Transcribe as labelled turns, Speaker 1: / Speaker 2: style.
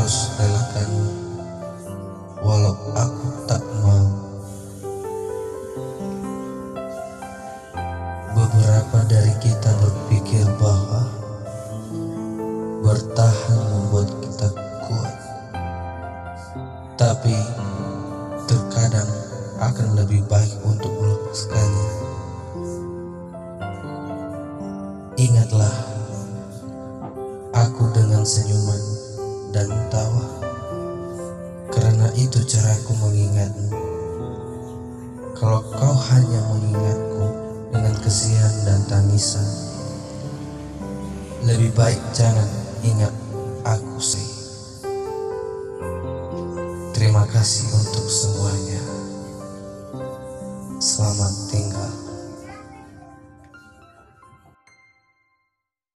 Speaker 1: harus relakan, walau aku tak mau. Beberapa dari kita berpikir bahwa bertahan membuat kita kuat, tapi terkadang akan lebih baik untuk melepaskannya. Ingatlah, aku dengan senyuman dan tawa, karena itu caraku mengingatmu. Kalau kau hanya mengingatku dengan kesian dan tangisan, lebih baik jangan ingat aku sih. Terima kasih untuk semuanya. Selamat tinggal.